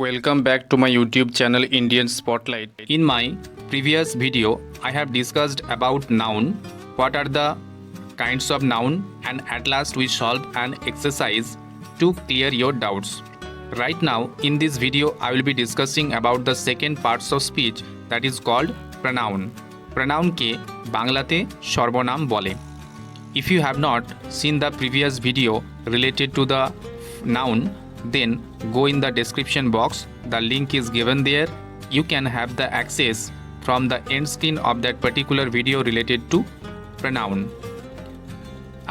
Welcome back to my YouTube channel Indian Spotlight. In my previous video, I have discussed about noun, what are the kinds of noun, and at last we solved an exercise to clear your doubts. Right now in this video I will be discussing about the second parts of speech that is called pronoun. Pronoun ke Banglate সর্বনাম বলে. If you have not seen the previous video related to the noun, then go in the description box, the link is given there. You can have the access from the end screen of that particular video related to pronoun.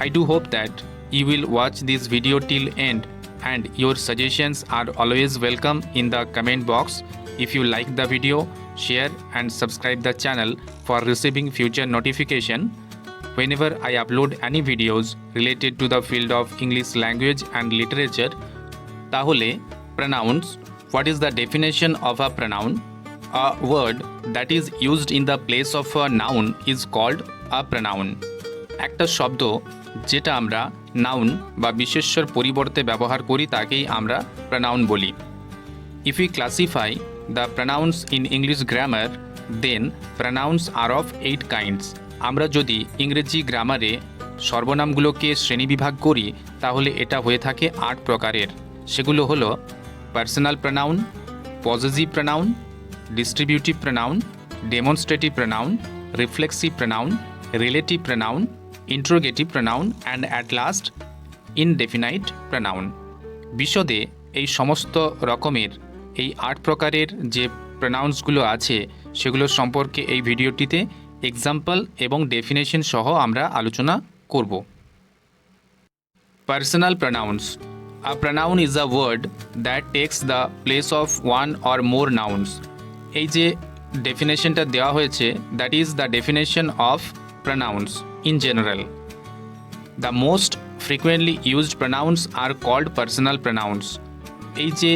I do hope that you will watch this video till end and your suggestions are always welcome in the comment box. If you like the video, share and subscribe the channel for receiving future notification whenever I upload any videos related to the field of English language and literature. তাহলে pronouns, what is the definition of a pronoun? A word that is used in the place of a noun is called a pronoun. একটা শব্দ যেটা আমরা noun বা বিশেষ্যর পরিবর্তে ব্যবহার করি তাকেই আমরা pronoun বলি. If we classify the pronouns in English grammar, then pronouns are of 8 kinds. আমরা যদি ইংরেজি গ্রামারে সর্বনামগুলোকে শ্রেণীবিভাগ করি তাহলে এটা হয়ে থাকে 8 প্রকারের. সেগুলো হলো personal pronoun, possessive pronoun, distributive pronoun, demonstrative pronoun, reflexive pronoun, relative pronoun, interrogative pronoun and at last indefinite pronoun. বিশদে এই সমস্ত রকমের এই 8 প্রকারের যে প্রনাউন্সগুলো আছে সেগুলো সম্পর্কে এই ভিডিওটিতে এক্সাম্পল এবং ডেফিনেশন সহ আমরা আলোচনা করব. Personal pronounce. A pronoun is a word that takes the place of one or more nouns. এই যে ডেফিনেশনটা দেওয়া হয়েছে that is the definition of pronouns in general. The most frequently used pronouns are called personal pronouns. এই যে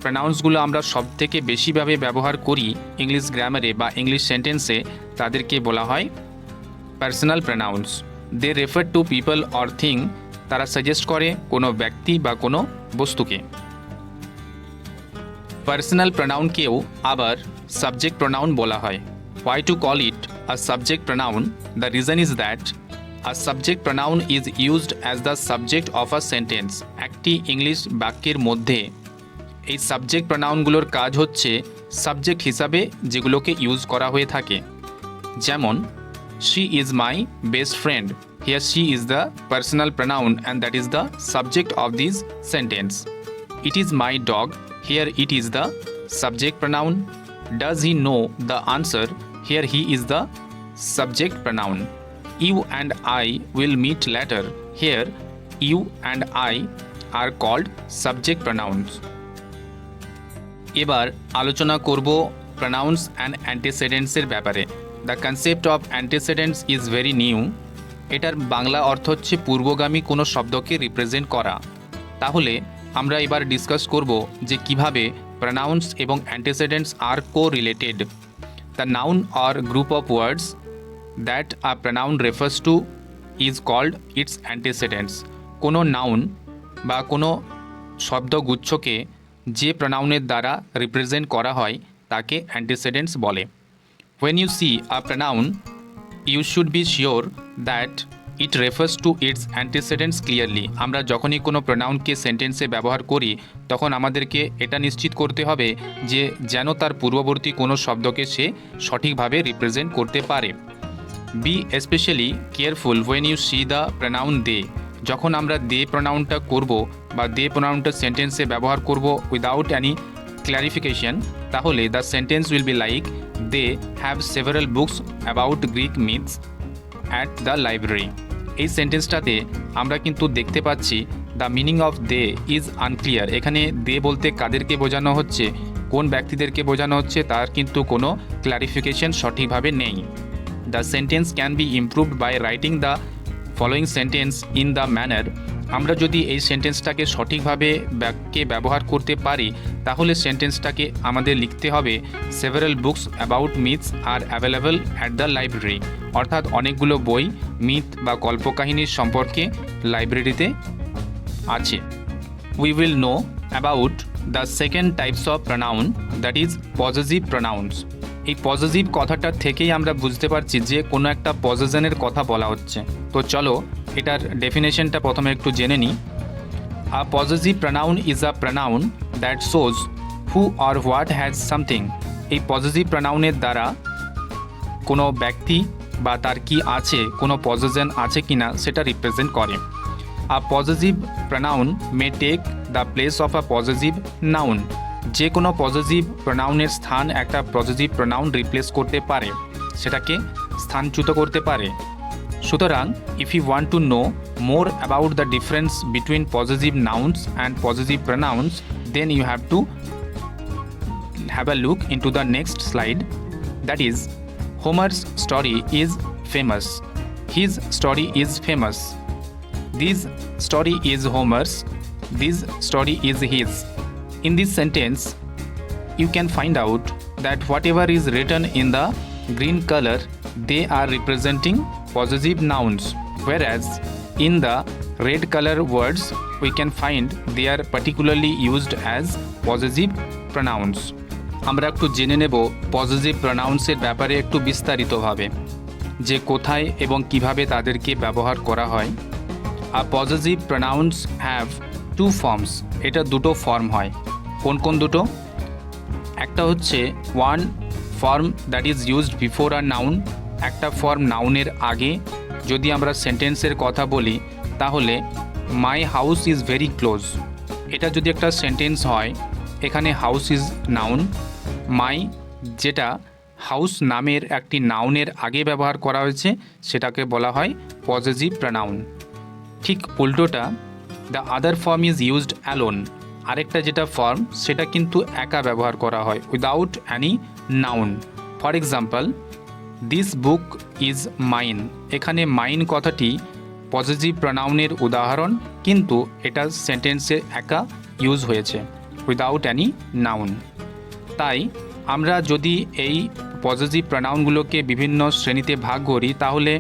প্রনাউন্সগুলো আমরা সবথেকে বেশিভাবে ব্যবহার করি ইংলিশ গ্রামারে বা ইংলিশ সেন্টেন্সে তাদেরকে বলা হয় personal pronouns. They refer to people or thing. তারা সাজেস্ট করে কোনো ব্যক্তি বা কোনো বস্তুকে. পার্সোনাল প্রনাউনকেও আবার সাবজেক্ট প্রনাউন বলা হয়. Why to call it a subject pronoun? The reason is that a subject pronoun is used as the subject of a sentence. একটি ইংলিশ বাক্যের মধ্যে এই সাবজেক্ট প্রনাউনগুলোর কাজ হচ্ছে সাবজেক্ট হিসাবে যেগুলোকে ইউজ করা হয়ে থাকে. যেমন she is my best friend. Here she is the personal pronoun and that is the subject of this sentence. It is my dog. Here it is the subject pronoun. Does he know the answer? Here he is the subject pronoun. You and I will meet later. Here you and I are called subject pronouns. এবার আলোচনা করব pronouns and antecedents এর ব্যাপারে. The concept of antecedents is very new. এটার বাংলা অর্থ হচ্ছে পূর্বগামী কোনো শব্দকে রিপ্রেজেন্ট করা. তাহলে আমরা এবার ডিসকাস করব যে কিভাবে প্রনাউন্স এবং অ্যান্টিসিডেন্টস আর correlated. The noun or group of words that a pronoun refers to is called its antecedents. কোনো নাউন বা কোনো শব্দগুচ্ছকে যে প্রনাউনের দ্বারা রিপ্রেজেন্ট করা হয় তাকে অ্যান্টিসিডেন্টস বলে. When you see a pronoun, you should be sure that it refers to its antecedents clearly. আমরা যখনই কোনো প্রনাউনকে সেন্টেন্সে ব্যবহার করি তখন আমাদেরকে এটা নিশ্চিত করতে হবে যে যেন তার পূর্ববর্তী কোনো শব্দকে সে সঠিকভাবে রিপ্রেজেন্ট করতে পারে. Be especially careful when you see the pronoun they. যখন আমরা দে প্রনাউনটা করব বা দে প্রনাউনটা সেন্টেন্সে ব্যবহার করব উইদাউট এনি ক্ল্যারিফিকেশন, তাহলে the sentence will be like they have several books about Greek myths at the library. এই সেন্টেন্সটাতে আমরা কিন্তু দেখতে পাচ্ছি the meaning of they is unclear. এখানে দে বলতে কাদেরকে বোঝানো হচ্ছে, কোন ব্যক্তিদেরকে বোঝানো হচ্ছে তার কিন্তু কোনো ক্লারিফিকেশন সঠিকভাবে নেই. The sentence can be improved by writing the following sentence in the manner. আমরা যদি এই সেন্টেন্সটাকে সঠিকভাবে বাক্যে ব্যবহার করতে পারি তাহলে সেন্টেন্সটাকে আমাদের লিখতে হবে several books about myths R available at the library. অর্থাৎ অনেকগুলো বই মিথ বা কল্পকাহিনীর সম্পর্কে লাইব্রেরিতে আছে. We will know about the second types of pronoun, that is possessive pronounce. এই পজেসিভ কথাটা থেকেই আমরা বুঝতে পারছি যে কোনো একটা পজেশনের কথা বলা হচ্ছে। তো চলো এটার ডেফিনেশনটা প্রথমে একটু জেনে নিই। A possessive pronoun is a pronoun that shows who or what has something. এই পজেসিভ প্রনাউনের দ্বারা কোনো ব্যক্তি বা তার কি আছে, কোনো পজেশন আছে কি না সেটা রিপ্রেজেন্ট করে। A possessive pronoun may take the place of a possessive noun. যে কোনো পজেসিভ প্রনাউনের স্থান একটা পজেসিভ প্রনাউন রিপ্লেস করতে পারে, সেটাকে স্থানচ্যুত করতে পারে। সুতরাং if you want to know more about the difference between possessive nouns and possessive pronouns, then you have to have a look into the next slide. That is, Homer's story is famous. His story is famous. This story is Homer's. This story is his. In this sentence, you can find out that whatever is written in the green color, they are representing possessive nouns, whereas in the red color words, we can find they are particularly used as possessive pronouns. আমরা একটু জেনে নেব possessive প্রনাউন্সের ব্যাপারে একটু বিস্তারিতভাবে, যে কোথায় এবং কিভাবে তাদেরকে ব্যবহার করা হয়। আর possessive pronouns have two forms. এটা দুটো ফর্ম হয়। কোন কোন দুটো? একটা হচ্ছে one form that is used before a noun. একটা ফর্ম নাউনের আগে। যদি আমরা সেন্টেন্সের কথা বলি তাহলে my house is very close. এটা যদি একটা সেন্টেন্স হয়, এখানে হাউস ইজ নাউন, মাই যেটা হাউস নামের একটি নাউনের আগে ব্যবহার করা হয়েছে সেটাকে বলা হয় পজেসিভ প্রনাউন। ঠিক উল্টোটা, the other form is used alone. আরেকটা যেটা ফর্ম সেটা কিন্তু একা ব্যবহার করা হয়, without Annie noun. For example, this book is mine. এখানে মাইন কথাটি পজেসিভ প্রনাউনের উদাহরণ, কিন্তু এটা সেন্টেন্সে একা ইউজ হয়েছে, উইদাউট অ্যানি নাউন। তাই আমরা যদি এই পজেসিভ প্রনাউনগুলোকে বিভিন্ন শ্রেণীতে ভাগ করি তাহলে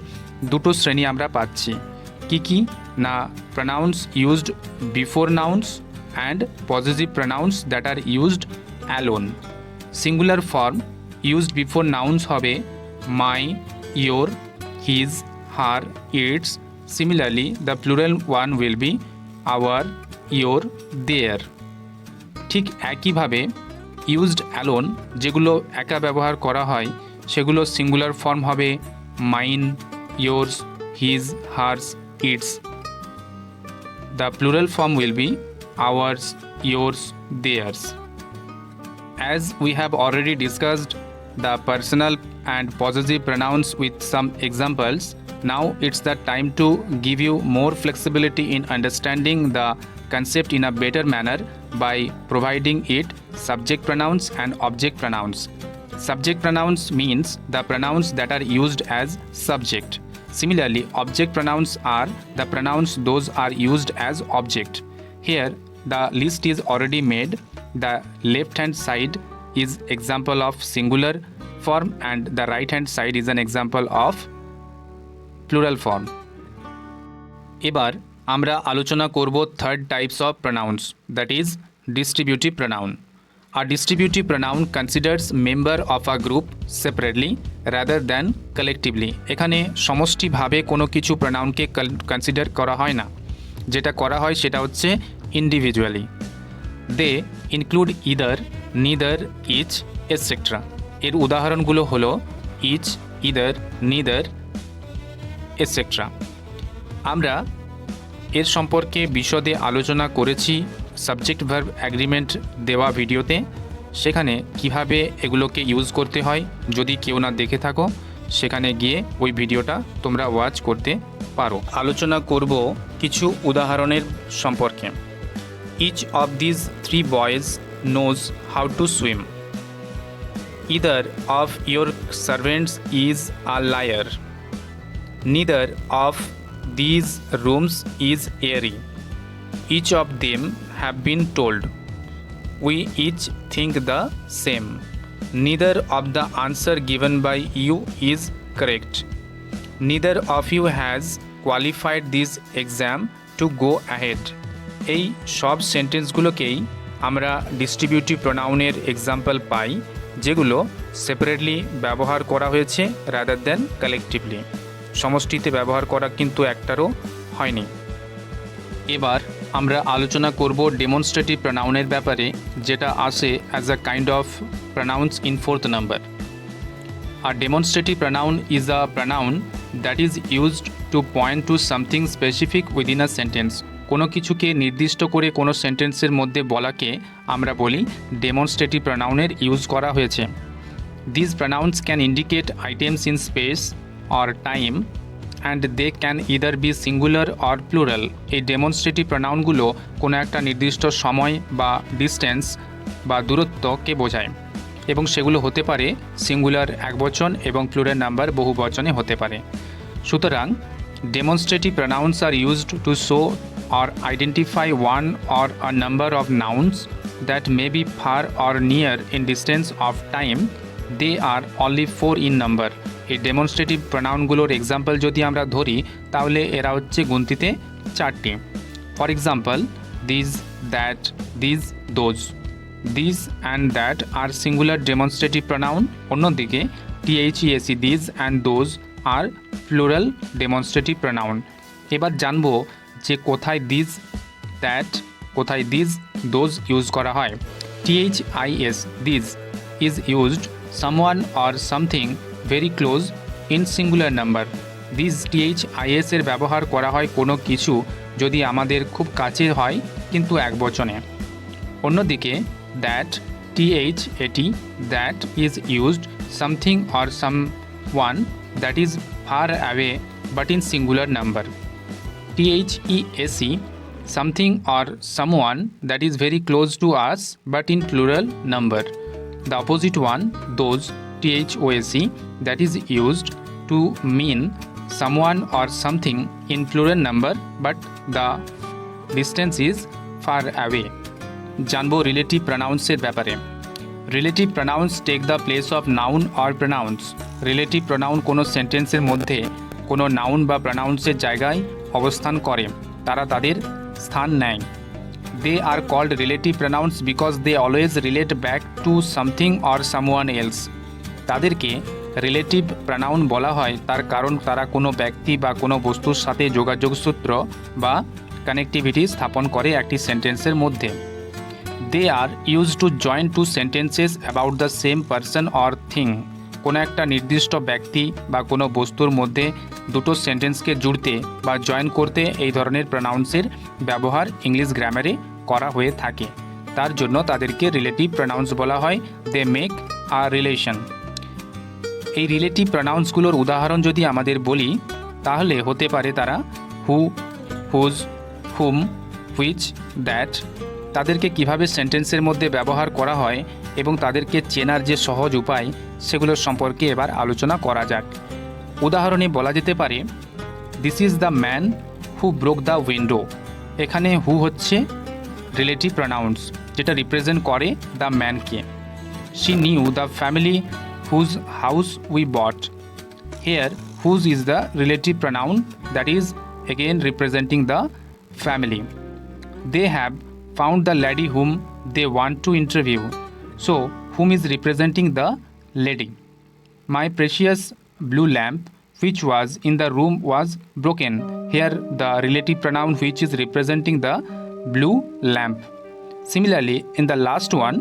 দুটো শ্রেণী আমরা পাচ্ছি। কি কি না, pronouns used before nouns and possessive pronouns that are used alone. Singular form used before nouns হবে my, your, his, her, its. Similarly the plural one will be our, your, their. ঠিক একইভাবে ইউজড অ্যালোন যেগুলো একা ব্যবহার করা হয় সেগুলো singular form হবে mine, yours, his, hers, its. The plural form will be ours, yours, theirs. As we have already discussed the personal and possessive pronouns with some examples, now it's the time to give you more flexibility in understanding the concept in a better manner by providing it subject pronouns and object pronouns. Subject pronouns means the pronouns that are used as subject. Similarly, object pronouns are the pronouns those are used as object. Here, the list is already made. The left hand side is example of singular form and the right hand side is an example of plural form. এবার আমরা আলোচনা করব third types of pronounce, that is distributive pronoun. A distributive pronoun considers member of a group separately rather than collectively. এখানে সমষ্টিভাবে কোনো কিছু প্রনাউনকে consider করা হয় না, যেটা করা হয় সেটা হচ্ছে individually. They include either, neither, each, etcetera. এর উদাহরণগুলো হলো ইচ, ইদার, নিদার, এটসেট্রা। আমরা এর সম্পর্কে বিশদে আলোচনা করেছি সাবজেক্ট ভার্ব অ্যাগ্রিমেন্ট দেওয়া ভিডিওতে। সেখানে কিভাবে এগুলোকে ইউজ করতে হয় যদি কেউ না দেখে থাকো, সেখানে গিয়ে ওই ভিডিওটা তোমরা ওয়াচ করতে পারো। আলোচনা করব কিছু উদাহরণের সম্পর্কে। Each of this three boys knows how to swim. Either of your servants is a liar. Neither of these rooms is airy. Each of them have been told. We each think the same. Neither of the answer given by you is correct. Neither of you has qualified this exam to go ahead. এই সব সেন্টেন্সগুলোকেই আমরা distributive প্রোনাউনের example পাই যেগুলো separately ব্যবহার করা হয়েছে rather than collectively. সমষ্টিতে ব্যবহার করা কিন্তু একটারও হয়নি। এবার আমরা আলোচনা করব ডেমনস্ট্রেটিভ প্রোনাউনের ব্যাপারে, যেটা আসে as a kind of pronouns in fourth number. A demonstrative pronoun is a pronoun that is used to point to something specific within a sentence. কোনো কিছুকে নির্দিষ্ট করে কোনো সেন্টেন্সের মধ্যে বলাকে আমরা বলি ডেমনস্ট্রেটিভ প্রোনাউনের ইউজ করা হয়েছে। These pronouns can indicate items in space or time and they can either be singular or plural. এই ডেমনস্ট্রেটিভ প্রোনাউনগুলো কোনো একটা নির্দিষ্ট সময় বা ডিস্টেন্স বা দূরত্বকে বোঝায় এবং সেগুলো হতে পারে সিঙ্গুলার একবচন এবং প্লুরাল নাম্বার বহুবচনে হতে পারে। সুতরাং demonstrative pronouns are used to show or identify one or a number of nouns that may be far or near in distance of time. They are only 4 in number. এই demonstrative প্রোনাউনগুলোর example যদি আমরা ধরি তাহলে এরা হচ্ছে গুনতিতে 4টি। For example this, that, these, those. This and that are singular demonstrative pronoun. অন্যদিকে THESE these and those are plural demonstrative pronoun. এবার জানবো যে কোথায় দিস, দ্যাট, কোথায় দিস, দোজ ইউজ করা হয়। THIS this is used someone or something very close in singular number. This THIS এর ব্যবহার করা হয় কোনো কিছু যদি আমাদের খুব কাছে হয় কিন্তু একবচনে। অন্যদিকে that THAT that is used something or someone that is far away but in singular number. THESE something or someone that is very close to us but in plural number. The opposite one, those, THOSE, that is used to mean someone or something in plural number but the distance is far away. জানবো relative প্রোনাউন্সের ব্যাপারে। Relative pronouns take the place of noun or pronouns. Relative pronoun কোনো সেন্টেন্সের মধ্যে কোনো noun বা প্রোনাউন্সের জায়গায় অবস্থান করে, তারা তাদের স্থান নেয়। They are called relative pronouns because they always relate back to something or someone else. তাদেরকে রিলেটিভ প্রোনাউন বলা হয় তার কারণ তারা কোনো ব্যক্তি বা কোনো বস্তুর সাথে যোগাযোগ সূত্র বা কানেক্টিভিটি স্থাপন করে একটি সেন্টেন্সের মধ্যে। They are use to join two sentences about the same person or thing. কোনো একটা নির্দিষ্ট ব্যক্তি বা কোনো বস্তুর মধ্যে দুটো সেন্টেন্সকে জুড়তে বা জয়েন করতে এই ধরনের প্রোনাউন্সের ব্যবহার ইংলিশ গ্রামারে করা হয়ে থাকে। তার জন্য তাদেরকে রিলেটিভ প্রোনাউন্স বলা হয়। They make a relation. এই রিলেটিভ প্রোনাউন্সগুলোর উদাহরণ যদি আমাদের বলি তাহলে হতে পারে তারা who, whose, whom, which, that. তাদেরকে কিভাবে সেন্টেন্সের মধ্যে ব্যবহার করা হয় এবং তাদেরকে চেনার যে সহজ উপায় সেগুলোর সম্পর্কে এবার আলোচনা করা যাক। উদাহরণে বলা যেতে পারে this is the man who broke the window. এখানে হু হচ্ছে রিলেটিভ প্রোনাউন্স যেটা রিপ্রেজেন্ট করে দ্য ম্যানকে। She knew the family whose house we bought. Here whose is the relative pronoun that is again representing the family. They have found the lady whom they want to interview. So, whom is representing the lady. My precious blue lamp which was in the room was broken. Here the relative pronoun which is representing the blue lamp. Similarly, in the last one,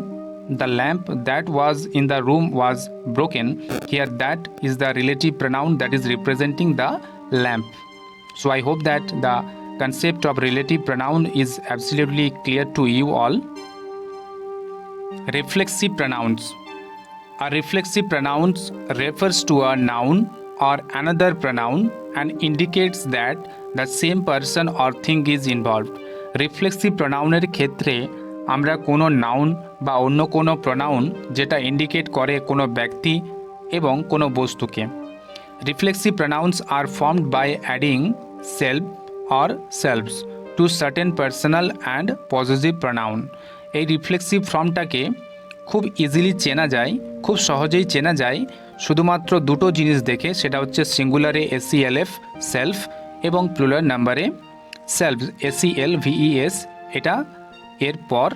the lamp that was in the room was broken. Here that is the relative pronoun that is representing the lamp. So I hope that the concept of relative pronoun is absolutely clear to you all. Reflexive pronouns. A reflexive pronoun refers to a noun or another pronoun and indicates that the same person or thing is involved. Reflexive pronoun-এর ক্ষেত্রে আমরা কোনো noun বা অন্য কোনো pronoun যেটা indicate করে কোনো ব্যক্তি এবং কোনো বস্তুকে। Reflexive pronouns are formed by adding self or selves to certain personal and possessive pronoun. এই রিফ্লেক্সিভ ফর্মটাকে খুব ইজিলি চেনা যায়, খুব সহজেই চেনা যায় শুধুমাত্র দুটো জিনিস দেখে, সেটা হচ্ছে সিঙ্গুলারে SELF সেলফ এবং প্লুরাল নাম্বারে সেলফ SELVES। এটা এর পর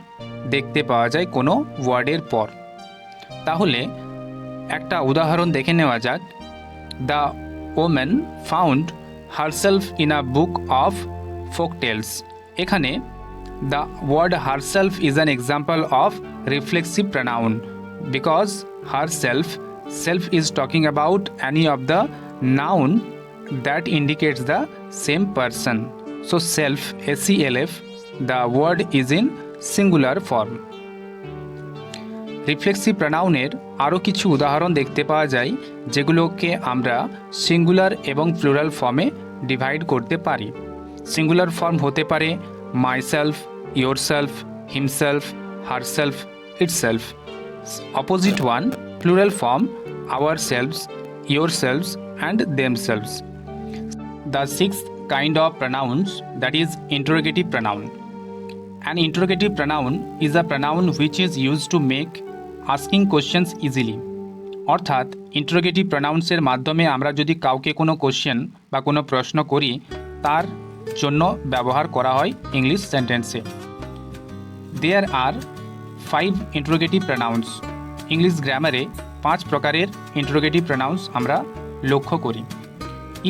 দেখতে পাওয়া যায় কোনো ওয়ার্ডের পর। তাহলে একটা উদাহরণ দেখে নেওয়া যাক। The woman found herself in a book of folk tales. এখানে the word herself is an example of reflexive pronoun because herself self is talking about any of the noun that indicates the same person. So self, self, the word is in singular form. Reflexive প্রনাউনের আরও কিছু উদাহরণ দেখতে পাওয়া যায় যেগুলোকে আমরা singular এবং প্লুরাল ফর্মে ডিভাইড করতে পারি। সিঙ্গুলার ফর্ম হতে পারে myself, yourself, himself, herself, itself. Opposite one plural form ourselves, yourselves and themselves. The sixth kind of pronouns, that is interrogative pronoun. An interrogative pronoun is a pronoun which is used to make asking questions easily. অর্থাৎ interrogative প্রনাউন্সের মাধ্যমে আমরা যদি কাউকে কোনো question বা কোনো প্রশ্ন করি তার জন্য ব্যবহার করা হয় ইংলিশ সেন্টেন্সে। There are 5 interrogative pronouns. English গ্রামারে 5 প্রকারের ইন্টারোগেটিভ প্রনাউন্স আমরা লক্ষ্য করি।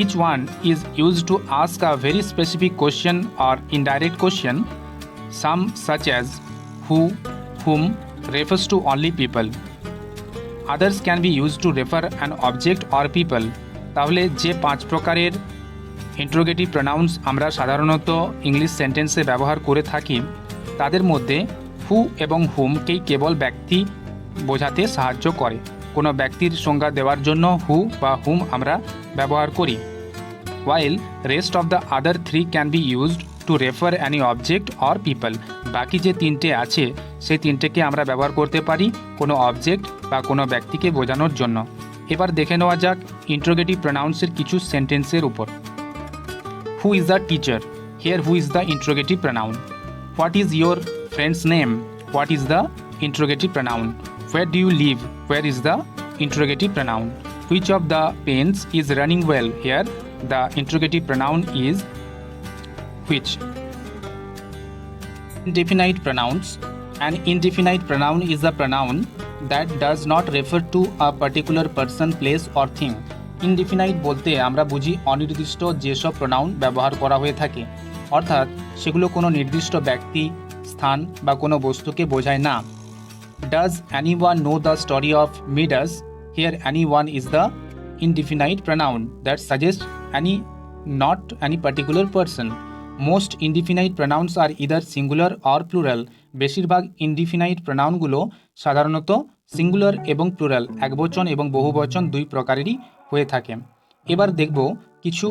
Each one is used to ask a very specific question or indirect question. Some such as who, whom refers to only people. Others can be used to refer an object or people. তাহলে যে 5 প্রকারের interrogative pronouns আমরা সাধারণত English সেন্টেন্সে ব্যবহার করে থাকি তাদের মধ্যে হু এবং হুমকেই কেবল ব্যক্তি বোঝাতে সাহায্য করে। কোনো ব্যক্তির সংজ্ঞা দেওয়ার জন্য হু বা হুম আমরা ব্যবহার করি। while rest of the other 3 can be used to refer any object or people. বাকি যে 3টে আছে সেই 3টেকে আমরা ব্যবহার করতে পারি কোনো অবজেক্ট বা কোনো ব্যক্তিকে বোঝানোর জন্য। এবার দেখে নেওয়া যাক ইন্টারোগেটিভ প্রনাউন্সের কিছু সেন্টেন্সের উপর। Who is the teacher? Here who is the interrogative pronoun. What is your friends name? What is the interrogative pronoun. Where do you live? Where is the interrogative pronoun. Which of the pens is running well? Here the interrogative pronoun is which. Indefinite pronouns. An indefinite pronoun is a pronoun that does not refer to a particular person, place or thing. Indefinite বলতে আমরা বুঝি অনির্দিষ্ট যেসব pronoun ব্যবহার করা হয়ে থাকে, অর্থাৎ সেগুলো কোনো নির্দিষ্ট ব্যক্তি, স্থান বা কোনো বস্তুকে বোঝায় না। Does anyone know the story of Midas? Here anyone is the indefinite pronoun that suggests not any particular person. Most indefinite pronouns are either singular or plural. বেশিরভাগ ইনডিফিনাইট প্রনাউনগুলো সাধারণত সিঙ্গুলার এবং প্লুরাল একবচন এবং বহুবচন দুই প্রকারেরই হয়ে থাকে। এবার দেখব কিছু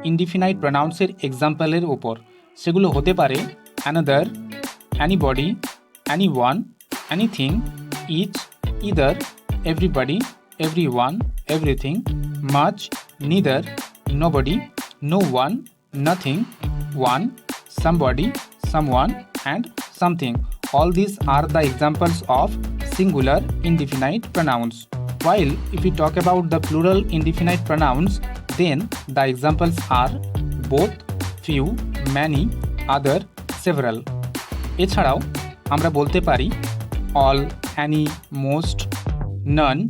ইনডিফিনাইট প্রনাউন্সের এক্সাম্পলের উপর। সেগুলো হতে পারে another, anybody, anyone, anything, each, either, everybody, everyone, everything, much, neither, nobody, no one, nothing, one, somebody, someone, and something. All these are the examples of singular indefinite pronouns. While if we talk about the plural indefinite pronouns, then the examples are both, few, many, other, several. এছাড়াও আমরা বলতে পারি all, any, most, none,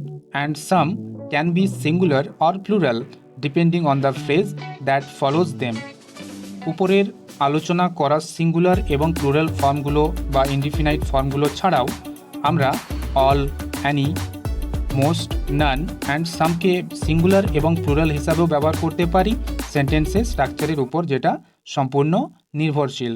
and some can be singular or plural depending on the phrase that follows them. উপরের আলোচনা করা singular এবং plural ফর্মগুলো বা indefinite ফর্মগুলো ছাড়াও আমরা all, any, most, none and সামকে সিঙ্গুলার এবং প্লুরাল হিসাবেও ব্যবহার করতে পারি সেন্টেন্সের স্ট্রাকচারের উপর, যেটা সম্পূর্ণ নির্ভরশীল।